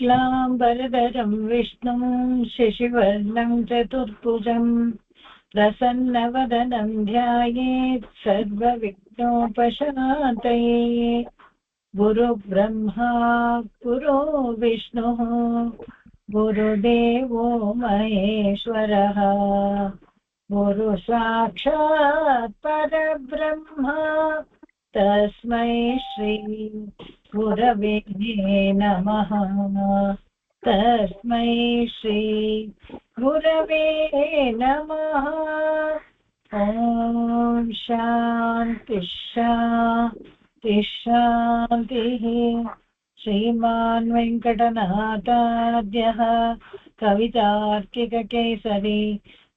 शुक्लाम्बरधरं विष्णुं शशिवर्णं चतुर्भुजं प्रसन्नवदनं ध्यायेत् सर्वविघ्नोपशान्तये। गुरुब्रह्मा गुरु विष्णुः गुरुदेवो महेश्वरः गुरुसाक्षात् परब्रह्म तस्मै श्री गुरवे नमः। तस्मै श्री गुरवे नमः। ॐ शान्ति शान्ति शान्तिः। श्रीमान् वेङ्कटनाथार्यः कवितार्किककेसरी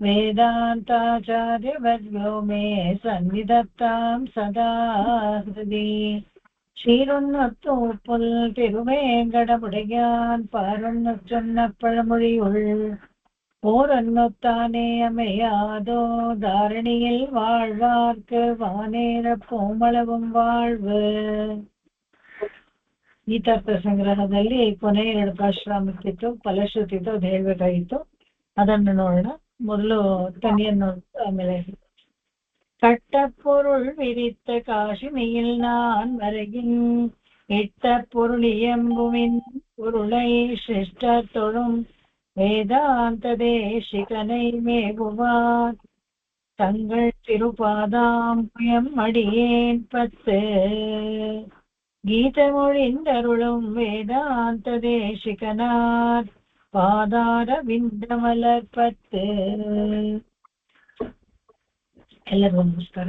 वेदान्ताचार्यवर्यो मे सन्निधत्तां सदा हृदि। சீரொன்னொத்து புல் திருவேங்கடமுடையான் பாரொன்னு சொன்ன பழமொழியுள் போரொன்னொத்தானே அமையாதோ தாரணியில் வாழ்வார்க்கு வானேர ಕೋಮಳவும் வாழ்வு. ಗೀತಾರ್ಥ ಸಂಗ್ರಹದಲ್ಲಿ ಕೊನೆಯ 2 ಪಾಶ್ರಾಮಕ್ಕಿತ್ತು, ಫಲಶ್ರುತಿತ್ತು, ಅದು ಹೇಳ್ಬೇಕಾಗಿತ್ತು. ಅದನ್ನು ನೋಡೋಣ. ಮೊದಲು ತನಿಯನ್ನು ಆಮೇಲೆ கட்ட பொருள் விரித்த காசினியில் நான் வரையின் இட்ட பொருளியம்புவின் பொருளை சிருஷ்டத்தொழும் வேதாந்த தேசிகனை மேவுவார் தங்கள் திருப்பாதாம்புயம் அடியேன் 10 கீதமொழிந்தருளும் வேதாந்த தேசிகனார் பாதார விந்தமலர் 10. ಎಲ್ಲರಿಗೂ ನಮಸ್ಕಾರ.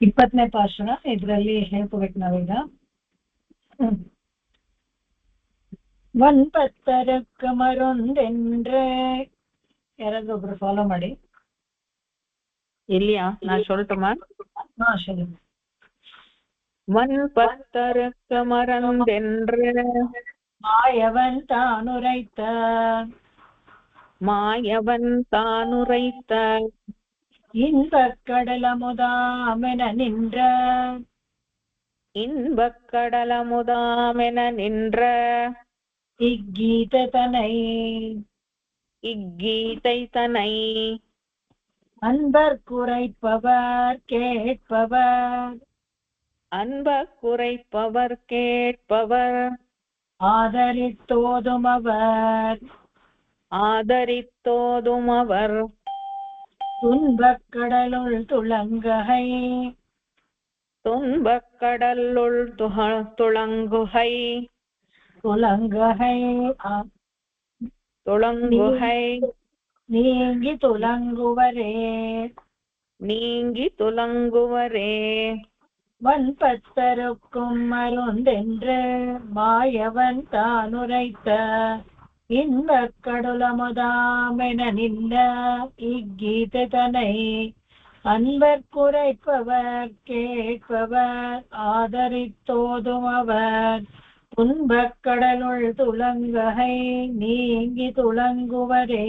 ಇಪ್ಪತ್ತನೇ ಪಾಶ್ರ ಇದರಲ್ಲಿ ಹೇಳ್ಕೋಬೇಕು ನಾವೀಗ. ಒನ್ಪತ್ತರಕ್ಕ ಮರೊಂದೆಂದ್ರೆ ಯಾರಾದ್ರೂ ಒಬ್ರು ಫಾಲೋ ಮಾಡಿ. இல்லையா? நான் சொல்லட்டுமா? சரி. ஒன்பத்தரக்க மறந்தென்று மாயவன் தானுரைத்த இன்பக் கடலமுதாமென நின்ற இக்கீதை தனை அன்பர் குறைப்பவர் கேட்பவர் ஆதரித்தோதுமவர் துன்பக்கடலுள் துளங்குகை நீங்கி துலங்குவரே. வன்பத்தருக்கும் மருந்தென்று மாயவன் தானுரைத்த இன்பக் கடலமுதாமென நின்ற இக்கீதை தனை அன்பர் குறைப்பவர் கேட்பவர் ஆதரித்தோதுமவர் துன்பக் கடலுள் துளங்குகை நீங்கி துலங்குவரே.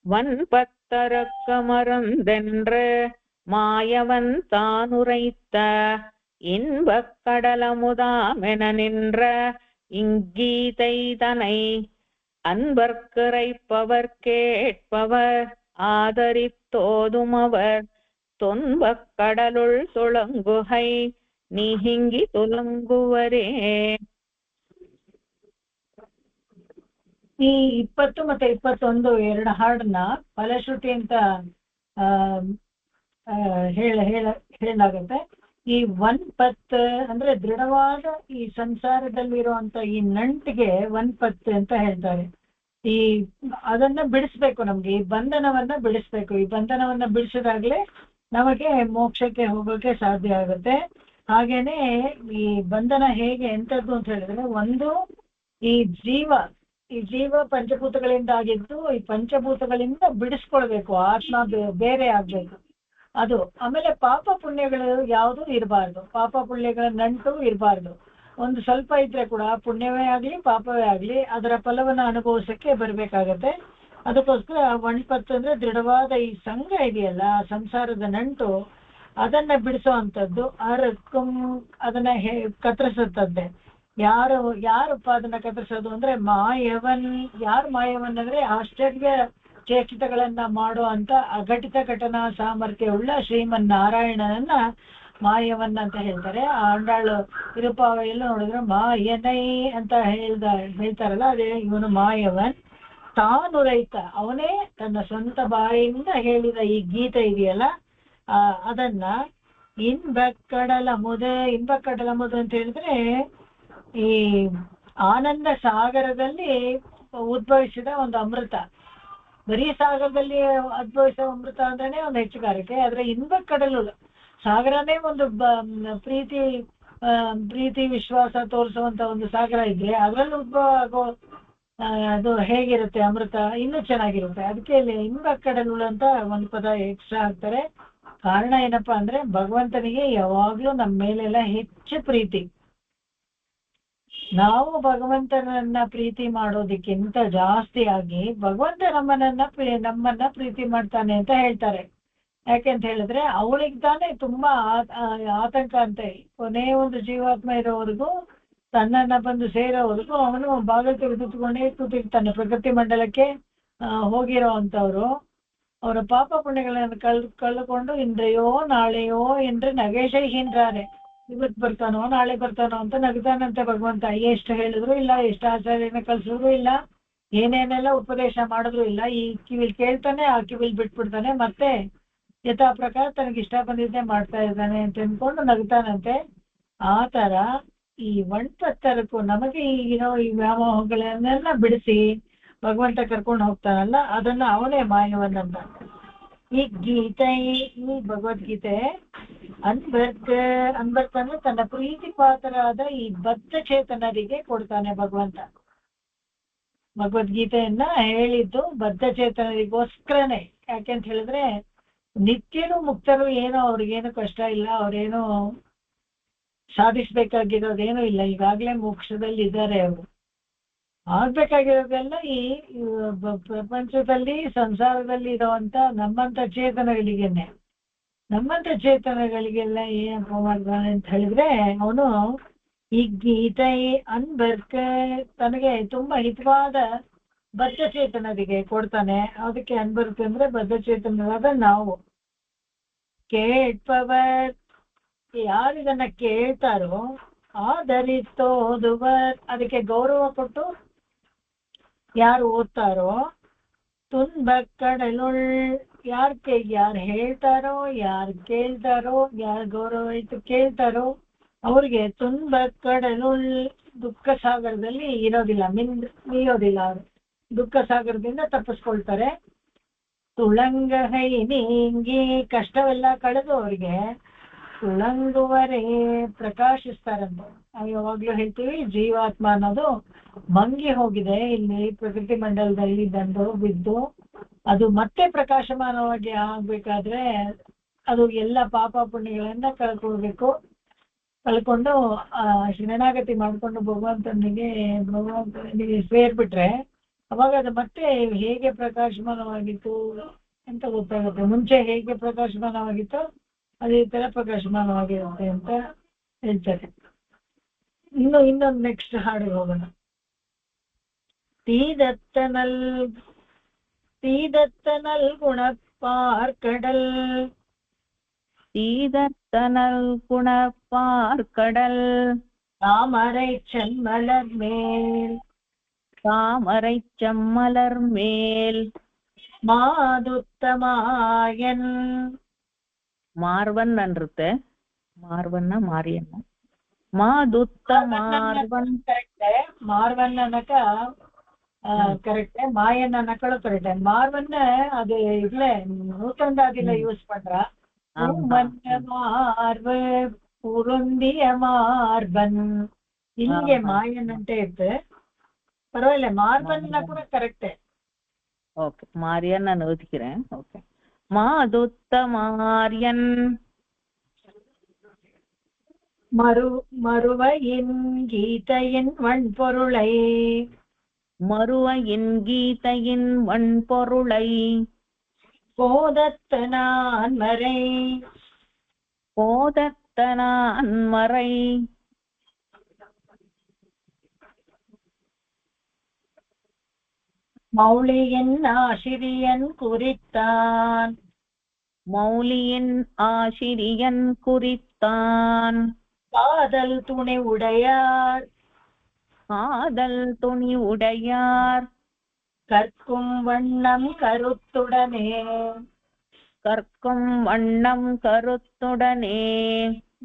வன்பத்தரக்க மறந்தென்று மாயவன் தானுரைத்த இன்பக் கடலமுதாமென நின்ற இங்கீதை தனை அன்பர் குறைப்பவர் கேட்பவர் ஆதரித்தோதுமவர் துன்பக் கடலுள் துளங்குகை நீங்கி துலங்குவரೇ. ಈ 20 ಮತ್ತೆ 21 2 ಹಾಡನ್ನ ಫಲಶ್ರುತಿ ಅಂತ ಹೇಳಲಾಗುತ್ತೆ. ಈ ಒನ್ಪತ್ ಅಂದ್ರೆ ದೃಢವಾದ ಈ ಸಂಸಾರದಲ್ಲಿರುವಂತ ಈ ನಂಟಿಗೆ ಒನ್ಪತ್ ಅಂತ ಹೇಳ್ತಾರೆ. ಅದನ್ನ ಬಿಡಿಸ್ಬೇಕು, ನಮ್ಗೆ ಈ ಬಂಧನವನ್ನ ಬಿಡಿಸ್ಬೇಕು. ಈ ಬಂಧನವನ್ನ ಬಿಡಿಸಿದಾಗ್ಲೇ ನಮಗೆ ಮೋಕ್ಷಕ್ಕೆ ಹೋಗೋಕೆ ಸಾಧ್ಯ ಆಗುತ್ತೆ. ಹಾಗೇನೆ ಈ ಬಂಧನ ಹೇಗೆ ಎಂತದ್ದು ಅಂತ ಹೇಳಿದ್ರೆ, ಒಂದು ಈ ಜೀವ ಈ ಜೀವ ಪಂಚಭೂತಗಳಿಂದ ಆಗಿದ್ದು, ಈ ಪಂಚಭೂತಗಳಿಂದ ಬಿಡಿಸ್ಕೊಳ್ಬೇಕು, ಆತ್ಮ ಬೇರೆ ಆಗ್ಬೇಕು ಅದು. ಆಮೇಲೆ ಪಾಪ ಪುಣ್ಯಗಳು ಯಾವುದು ಇರಬಾರ್ದು, ಪಾಪ ಪುಣ್ಯಗಳ ನಂಟು ಇರಬಾರ್ದು. ಒಂದು ಸ್ವಲ್ಪ ಇದ್ರೆ ಕೂಡ ಪುಣ್ಯವೇ ಆಗ್ಲಿ ಪಾಪವೇ ಆಗ್ಲಿ ಅದರ ಫಲವನ್ನು ಅನುಭವಿಸಕ್ಕೆ ಬರ್ಬೇಕಾಗತ್ತೆ. ಅದಕ್ಕೋಸ್ಕರ ವಣ್ಪತ್ತು ಅಂದ್ರೆ ದೃಢವಾದ ಈ ಸಂಘ ಇದೆಯಲ್ಲ, ಸಂಸಾರದ ನಂಟು, ಅದನ್ನ ಬಿಡಿಸುವಂಥದ್ದು. ಅರಕ್ಕಂ ಅದನ್ನ ಕತ್ತರಿಸುತ್ತದೆ. ಯಾರಪ್ಪ ಅದನ್ನ ಕತ್ತರಿಸೋದು ಅಂದ್ರೆ ಮಾಯವನ್. ಯಾರು ಮಾಯವನ್ ಅಂದ್ರೆ ಆಶ್ಚರ್ಯ ಚೇಷ್ಟಿತಗಳನ್ನ ಮಾಡೋ ಅಂತ ಅಘಟಿತ ಘಟನಾ ಸಾಮರ್ಥ್ಯವುಳ್ಳ ಶ್ರೀಮನ್ ನಾರಾಯಣನನ್ನ ಮಾಯವನ್ ಅಂತ ಹೇಳ್ತಾರೆ. ಆಂಡಾಳು ತಿರುಪಾವೆಲ್ಲ ನೋಡಿದ್ರೆ ಮಾಯನೈ ಅಂತ ಹೇಳ್ತಾರಲ್ಲ, ಅದೇ ಇವನು ಮಾಯವನ್. ತಾನು ರೈತ, ಅವನೇ ತನ್ನ ಸ್ವಂತ ಬಾಯಿಯಿಂದ ಹೇಳಿದ ಈ ಗೀತೆ ಇದೆಯಲ್ಲ ಅದನ್ನ ಇನ್ಬಕ್ಕಡಲ ಮುದು ಅಂತ ಹೇಳಿದ್ರೆ ಈ ಆನಂದ ಸಾಗರದಲ್ಲಿ ಉದ್ಭವಿಸಿದ ಒಂದು ಅಮೃತ. ಬರೀ ಸಾಗರದಲ್ಲಿ ಉದ್ಭವಿಸುವ ಅಮೃತ ಅಂದ್ರೇನೆ ಒಂದು ಹೆಚ್ಚುಗಾರಿಕೆ. ಆದ್ರೆ ಇನ್ಬಕ್ಕಡಲು ಸಾಗರನೇ ಒಂದು ಪ್ರೀತಿ ವಿಶ್ವಾಸ ತೋರಿಸುವಂತ ಒಂದು ಸಾಗರ ಇದ್ರೆ ಅದರಲ್ಲಿ ಉದ್ಭವ ಆಗೋ ಅದು ಹೇಗಿರುತ್ತೆ ಅಮೃತ, ಇನ್ನೂ ಚೆನ್ನಾಗಿರುತ್ತೆ. ಅದಕ್ಕೆ ಇಲ್ಲಿ ಇನ್ಬಕ್ಕಡಲು ಅಂತ ಒಂದು ಪದ ಎಕ್ಸ್ಟ್ರಾ ಹಾಕ್ತಾರೆ. ಕಾರಣ ಏನಪ್ಪಾ ಅಂದ್ರೆ ಭಗವಂತನಿಗೆ ಯಾವಾಗ್ಲೂ ನಮ್ಮ ಮೇಲೆಲ್ಲ ಹೆಚ್ಚು ಪ್ರೀತಿ. ನಾವು ಭಗವಂತನನ್ನ ಪ್ರೀತಿ ಮಾಡೋದಕ್ಕಿಂತ ಜಾಸ್ತಿಯಾಗಿ ಭಗವಂತ ನಮ್ಮನ್ನ ಪ್ರೀತಿ ಮಾಡ್ತಾನೆ ಅಂತ ಹೇಳ್ತಾರೆ. ಯಾಕೆಂತ ಹೇಳಿದ್ರೆ ಅವಳಿಗೆ ತಾನೇ ತುಂಬಾ ಆತಂಕ ಅಂತೆ. ಕೊನೆ ಒಂದು ಜೀವಾತ್ಮ ಇರೋವರೆಗೂ, ತನ್ನನ್ನ ಬಂದು ಸೇರೋವರೆಗೂ ಅವನು ಬಾಗಿಲು ತೆಗೆದುಕೊಂಡೇ ಕೂತಿರ್ತಾನೆ. ಪ್ರಕೃತಿ ಮಂಡಲಕ್ಕೆ ಹೋಗಿರೋ ಅಂತವ್ರು ಅವರ ಪಾಪ ಪುಣ್ಯಗಳನ್ನು ಕಳ್ಕೊಂಡು ಇಂದ್ರೆಯೋ ನಾಳೆಯೋ ಎಂದ್ರೆ ನಗೇಶಹೀನ್ರಾರೆ, ಇವತ್ತು ಬರ್ತಾನೋ ನಾಳೆ ಬರ್ತಾನೋ ಅಂತ ನಗ್ತಾನಂತೆ ಭಗವಂತ. ಎಷ್ಟು ಹೇಳಿದ್ರು ಇಲ್ಲ, ಎಷ್ಟು ಆಚಾರ್ಯನ ಕಳ್ಸಿದ್ರು ಇಲ್ಲ, ಏನೇನೆಲ್ಲ ಉಪದೇಶ ಮಾಡಿದ್ರು ಇಲ್ಲ. ಈ ಕಿವಿಲ್ ಕೇಳ್ತಾನೆ, ಆ ಕಿವಿಲ್ ಬಿಟ್ಬಿಡ್ತಾನೆ, ಮತ್ತೆ ಯಥಾ ಪ್ರಕಾರ ತನಗಿಷ್ಟ ಬಂದಿದ್ದೆ ಮಾಡ್ತಾ ಇದ್ದಾನೆ ಅಂತ ಅನ್ಕೊಂಡು ನಗ್ತಾನಂತೆ. ಆ ತರ ಈ ವಣ್ಪತ್ತರಕ್ಕೂ ನಮಗೆ ಈಗಿರೋ ಈ ವ್ಯಾಮೋಹಗಳನ್ನೆಲ್ಲ ಬಿಡಿಸಿ ಭಗವಂತ ಕರ್ಕೊಂಡು ಹೋಗ್ತಾನಲ್ಲ, ಅದನ್ನ ಅವನೇ ಮಾಯವನ್ನಂತ. ಈ ಗೀತೆ, ಈ ಭಗವದ್ಗೀತೆ ಅನ್ಬರ್ತ್ ಅಂದ್ರೆ ತನ್ನ ಪ್ರೀತಿ ಪಾತ್ರರಾದ ಈ ಬದ್ಧ ಚೇತನರಿಗೆ ಕೊಡ್ತಾನೆ ಭಗವಂತ. ಭಗವದ್ಗೀತೆಯನ್ನ ಹೇಳಿದ್ದು ಬದ್ಧ ಚೇತನರಿಗೋಸ್ಕರನೇ. ಯಾಕೆಂತ ಹೇಳಿದ್ರೆ ನಿತ್ಯರು ಮುಕ್ತರು ಏನೋ ಅವ್ರಿಗೇನು ಕಷ್ಟ ಇಲ್ಲ, ಅವ್ರೇನು ಸಾಧಿಸ್ಬೇಕಾಗಿರೋದೇನು ಇಲ್ಲ, ಈಗಾಗ್ಲೇ ಮೋಕ್ಷದಲ್ಲಿ ಇದ್ದಾರೆ. ಅವರು ಆಗ್ಬೇಕಾಗಿರೋದೆಲ್ಲ ಈ ಪ್ರಪಂಚದಲ್ಲಿ ಸಂಸಾರದಲ್ಲಿ ಇರುವಂತ ನಮ್ಮಂತ ಚೇತನಗಳಿಗೆನೆ. ನಮ್ಮಂತ ಚೇತನಗಳಿಗೆಲ್ಲ ಏನಪ್ಪ ಮಾಡ್ತಾನೆ ಅಂತ ಹೇಳಿದ್ರೆ ಅವನು ಈ ಗೀತೆ ಅನ್ಬರ್ಕ ತನಗೆ ತುಂಬಾ ಹಿತವಾದ ಬದ್ಧ ಚೇತನರಿಗೆ ಕೊಡ್ತಾನೆ. ಅದಕ್ಕೆ ಅನ್ಬರ್ಕ ಅಂದ್ರೆ ಬದ್ಧ ಚೇತನರಾದ ನಾವು. ಕೇಳ್ಪವರ್, ಯಾರಿಗನ್ನ ಕೇಳ್ತಾರೋ ಆದರಿತೋದುವರ್, ಅದಕ್ಕೆ ಗೌರವ ಕೊಟ್ಟು ಯಾರು ಓದ್ತಾರೋ, ತುನ್ಬಕ್ಕಡಲುಳ್, ಯಾರು ಹೇಳ್ತಾರೋ, ಯಾರು ಕೇಳ್ತಾರೋ, ಯಾರು ಗೌರವ ಇಟ್ಟು ಕೇಳ್ತಾರೋ ಅವ್ರಿಗೆ ತುನ್ಬಕ್ಕಡಲುಳ್, ದುಃಖ ಸಾಗರದಲ್ಲಿ ಇರೋದಿಲ್ಲ, ಮೀಯೋದಿಲ್ಲ. ಅವರು ದುಃಖ ಸಾಗರದಿಂದ ತಪ್ಪಿಸ್ಕೊಳ್ತಾರೆ. ತುಳಂಗ ಹೈ ನೀಂಗಿ, ಕಷ್ಟವೆಲ್ಲ ಕಳೆದು ಅವ್ರಿಗೆ ತುಳಂಗುವರೆ ಪ್ರಕಾಶಿಸ್ತಾರಂತೆ. ನಾವು ಯಾವಾಗ್ಲೂ ಹೇಳ್ತೀವಿ ಜೀವಾತ್ಮ ಅನ್ನೋದು ಮಂಗಿ ಹೋಗಿದೆ ಇಲ್ಲಿ ಪ್ರಕೃತಿ ಮಂಡಲದಲ್ಲಿ ಬಿದ್ದು, ಅದು ಮತ್ತೆ ಪ್ರಕಾಶಮಾನವಾಗಿ ಆಗ್ಬೇಕಾದ್ರೆ ಅದು ಎಲ್ಲ ಪಾಪ ಪುಣ್ಯಗಳನ್ನ ಕಳ್ಕೊಂಡು ಶರಣಾಗತಿ ಮಾಡ್ಕೊಂಡು ಭಗವಂತನಿಗೆ ಸೇರ್ಬಿಟ್ರೆ ಅವಾಗ ಅದು ಮತ್ತೆ ಹೇಗೆ ಪ್ರಕಾಶಮಾನವಾಗಿತ್ತು ಅಂತ ಗೊತ್ತಾಗುತ್ತೆ. ಮುಂಚೆ ಹೇಗೆ ಪ್ರಕಾಶಮಾನವಾಗಿತ್ತು ಅದೇ ತರ ಪ್ರಕಾಶಮಾನವಾಗಿರುತ್ತೆ ಅಂತ ಹೇಳ್ತಾರೆ. ಇನ್ನೊಂದು ನೆಕ್ಸ್ಟ್ ಹಾಡಿಗೆ ಹೋಗೋಣ. தீதத்தனல் குணப்பார்கடல், தீதத்தனல் குணப்பார்கடல், தாமரை செம்மலர் மேல், தாமரை செம்மலர் மேல், மாதுத்தமாயன், ಮಾರ್ವನ್ ಅನ್ರುತ್ತೆ, ಮಾರ್ವನ್ನ ಮಾರಿಯನ್ನ, ಮಾದುತ್ತ ಮಾರ್ವನ್. ಕರೆಕ್ಟ್, ಮಾರ್ವನ್ ಅನ್ನಕ ಕರೆಕ್ಟ್, ಮಾಯನ್ ಅನ್ನಕಳು ಕರೆಕ್ಟ್. ಮಾರ್ವನ್ನ ಅದು ಇಲ್ಲೇ ನೂತನದಾಗಿಲ್ಲ ಯೂಸ್ ಪண்ற. ಮಾರ್ವ ಪುರುಂದಿಯ ಮಾರ್ಬನ್, ಇಲ್ಲಿಗೆ ಮಾಯನ್ ಅಂತ ಇರುತ್ತೆ. பரவாயில்ல, மார்பன்னா கூட கரெக்டே. ஓகே, மாரியன் நான் எழுதிக்கிறேன். ஓகே, மாதுத்த மாரியன் மறுவையின் கீதையின் வன்பொருளை மறுவையின் கீதையின் வன்பொருளை போதத்தனான் மறை போதத்தனான் மறை மௌலியின் ஆசிரியன் குறித்தான் மௌலியின் ஆசிரியன் குறித்தான் காதல் துணை உடையார் காதல் துணி உடையார் கற்கும் வண்ணம் கருத்துடனே கற்கும் வண்ணம் கருத்துடனே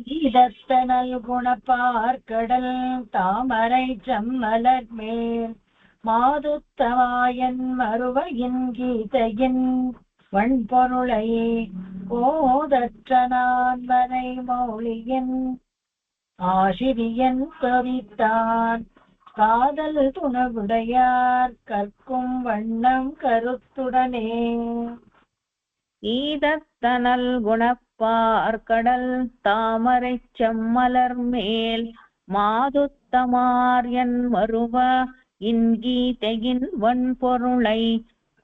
கீதத்தனல் குணப்பார்கடல் தாமரை செம்மலர் மேல் மாதுத்தவாயன் மறுவையின் கீதையின் வன்பொருளை போதற்ற நான் மறை மௌலியின் ஆசிரியன் குறித்தான் காதல் துணவுடையார் கற்கும் வண்ணம் கருத்துடனே ஈதத்தனல் குணப்பார்கடல் தாமரை செம்மலர் மேல் மாதுத்தமாரியன் மறுவ இன்கீதையின் வன்பொருளை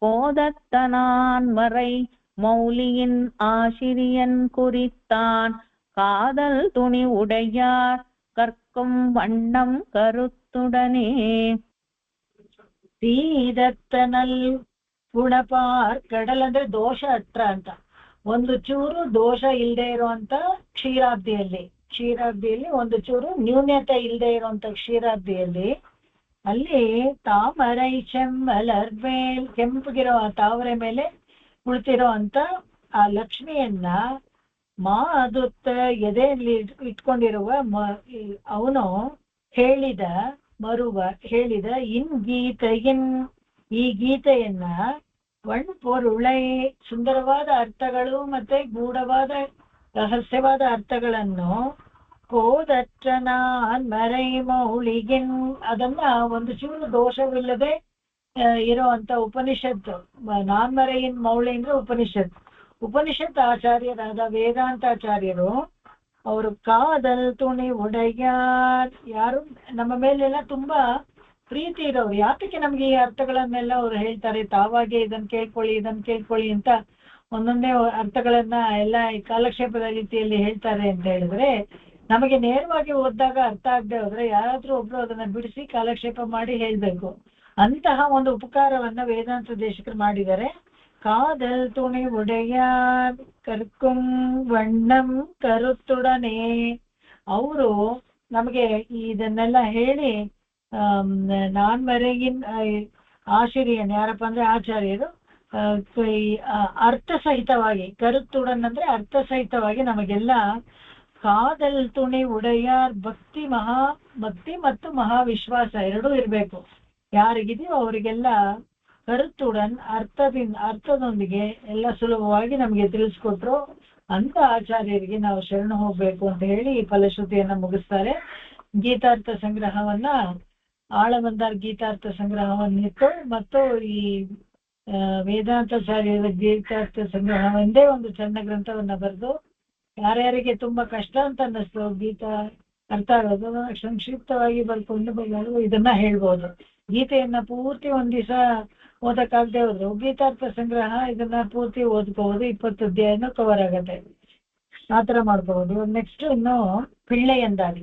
போதத்தனான் மறை மௌலியின் ஆசிரியன் குறித்தான் காதல் துணி உடையார் கற்கும் வண்ணம் கருத்துடனே. ಸೀದತ್ತನಲ್ ಗುಣಪಾರ್ಕಡಲ್ ಅಂದ್ರೆ ದೋಷ ಅತ್ರ ಅಂತ, ಒಂದು ಚೂರು ದೋಷ ಇಲ್ಲದೆ ಇರುವಂತ ಕ್ಷೀರಾಬ್ದಿಯಲ್ಲಿ ಒಂದು ಚೂರು ನ್ಯೂನ್ಯತೆ ಇಲ್ಲದೆ ಇರುವಂತ ಕ್ಷೀರಾಬ್ದಿಯಲ್ಲಿ ಅಲ್ಲಿ ತಾಮರೈ ಚೆಮ್ಮಲರ್ ಮೇಲ್ ಕೆಂಪಗಿರೋ ತಾವರೆ ಮೇಲೆ ಕುಳಿತಿರೋ ಅಂತ ಆ ಲಕ್ಷ್ಮಿಯನ್ನ ಮಾದುತ್ತ ಎದೆಯಲ್ಲಿ ಇಟ್ಕೊಂಡಿರುವ ಅವನು ಹೇಳಿದ ಇನ್ ಗೀತೆಯಿನ್ ಈ ಗೀತೆಯನ್ನ ವಣ್ಪೊರುಳೈ ಸುಂದರವಾದ ಅರ್ಥಗಳು ಮತ್ತೆ ಗೂಢವಾದ ರಹಸ್ಯವಾದ ಅರ್ಥಗಳನ್ನು ಕೋದಚ್ಚನಾನ್ ಮರೈ ಮೌಳಿಗಿನ್ ಅದನ್ನ ಒಂದು ಚೂರು ದೋಷವಿಲ್ಲದೆ ಇರುವಂತ ಉಪನಿಷತ್ತು. ನಾನ್ಮರೆಯಿನ್ ಮೌಳಿ ಅಂದ್ರೆ ಉಪನಿಷತ್ ಆಚಾರ್ಯರಾದ ವೇದಾಂತಾಚಾರ್ಯರು ಅವರು ಕಾದಲ್ ತುಣಿ ಒಡೆಯಾರ್, ಯಾರು ನಮ್ಮ ಮೇಲೆಲ್ಲ ತುಂಬಾ ಪ್ರೀತಿ ಇರೋರು, ಯಾತಕ್ಕೆ ನಮ್ಗೆ ಈ ಅರ್ಥಗಳನ್ನೆಲ್ಲ ಅವ್ರು ಹೇಳ್ತಾರೆ, ತಾವಾಗೆ ಇದನ್ನ ಕೇಳ್ಕೊಳ್ಳಿ ಅಂತ ಒಂದೊಂದೇ ಅರ್ಥಗಳನ್ನ ಎಲ್ಲ ಕಾಲಕ್ಷೇಪದ ರೀತಿಯಲ್ಲಿ ಹೇಳ್ತಾರೆ ಅಂತ ಹೇಳಿದ್ರೆ, ನಮಗೆ ನೇರವಾಗಿ ಓದಿದಾಗ ಅರ್ಥ ಆಗದೆ ಹೋದ್ರೆ ಯಾರಾದ್ರೂ ಒಬ್ರು ಅದನ್ನ ಬಿಡಿಸಿ ಕಾಲಕ್ಷೇಪ ಮಾಡಿ ಹೇಳ್ಬೇಕು. ಅಂತಹ ಒಂದು ಉಪಕಾರವನ್ನ ವೇದಾಂತ ದೇಶಕರು ಮಾಡಿದ್ದಾರೆ. ಕಾದಲ್ ತುಣಿ ಒಡೆಯಾರ್ ಕರ್ಕುಂ ವಣ್ಣಂ ಕರುತ್ತುಡನೆ, ಅವರು ನಮಗೆ ಇದನ್ನೆಲ್ಲ ಹೇಳಿ ನಾನ್ಮರೆಗಿನ್ ಆಶ್ಚರ್ಯನ್ ಯಾರಪ್ಪ ಅಂದ್ರೆ ಆಚಾರ್ಯರು ಅರ್ಥಸಹಿತವಾಗಿ, ಕರುತ್ತುಡನ್ ಅಂದ್ರೆ ಅರ್ಥಸಹಿತವಾಗಿ ನಮಗೆಲ್ಲ ಕಾದಲ್ ತುಣಿ ಒಡೆಯಾರ್ ಭಕ್ತಿ ಮತ್ತು ಮಹಾವಿಶ್ವಾಸ ಎರಡೂ ಇರಬೇಕು. ಯಾರಿಗಿದೆಯೋ ಅವರಿಗೆಲ್ಲ ಕರುತ್ತುಡನ್ ಅರ್ಥದೊಂದಿಗೆ ಎಲ್ಲ ಸುಲಭವಾಗಿ ನಮಗೆ ತಿಳಿಸ್ಕೊಟ್ರು ಅಂತ ಆಚಾರ್ಯರಿಗೆ ನಾವು ಶರಣ ಹೋಗ್ಬೇಕು ಅಂತ ಹೇಳಿ ಈ ಫಲಶ್ರುತಿಯನ್ನ ಮುಗಿಸ್ತಾರೆ. ಗೀತಾರ್ಥ ಸಂಗ್ರಹವನ್ನ ಆಳವಂದಾರ್ ಗೀತಾರ್ಥ ಸಂಗ್ರಹವನ್ನಿತ್ತು ಮತ್ತು ಈ ವೇದಾಂತಾಚಾರ್ಯರ ಗೀತಾರ್ಥ ಸಂಗ್ರಹ ಒಂದೇ ಒಂದು ಸಣ್ಣ ಗ್ರಂಥವನ್ನ ಬರೆದು ಯಾರ್ಯಾರಿಗೆ ತುಂಬಾ ಕಷ್ಟ ಅಂತ ಅನ್ನಿಸ್ತು ಗೀತಾ ಅರ್ಥ ಆಗೋದು, ಸಂಕ್ಷಿಪ್ತವಾಗಿ ಬರ್ಕೊಂಡು ಇದನ್ನ ಹೇಳ್ಬೋದು. ಗೀತೆಯನ್ನ ಪೂರ್ತಿ ಒಂದ್ ದಿವಸ ಓದಕ್ಕಾಗದೆ ಹೋದ್ರು ಗೀತಾರ್ಥ ಸಂಗ್ರಹ ಇದನ್ನ ಪೂರ್ತಿ ಓದ್ಕೋಬಹುದು, 20 ಅಧ್ಯಾಯನೂ ಕವರ್ ಆಗತ್ತೆ, ಆತರ ಮಾಡ್ಕೋಬಹುದು. ನೆಕ್ಸ್ಟ್ ಇನ್ನು ಪಿಳ್ಳೆಯಂದಾದಿ.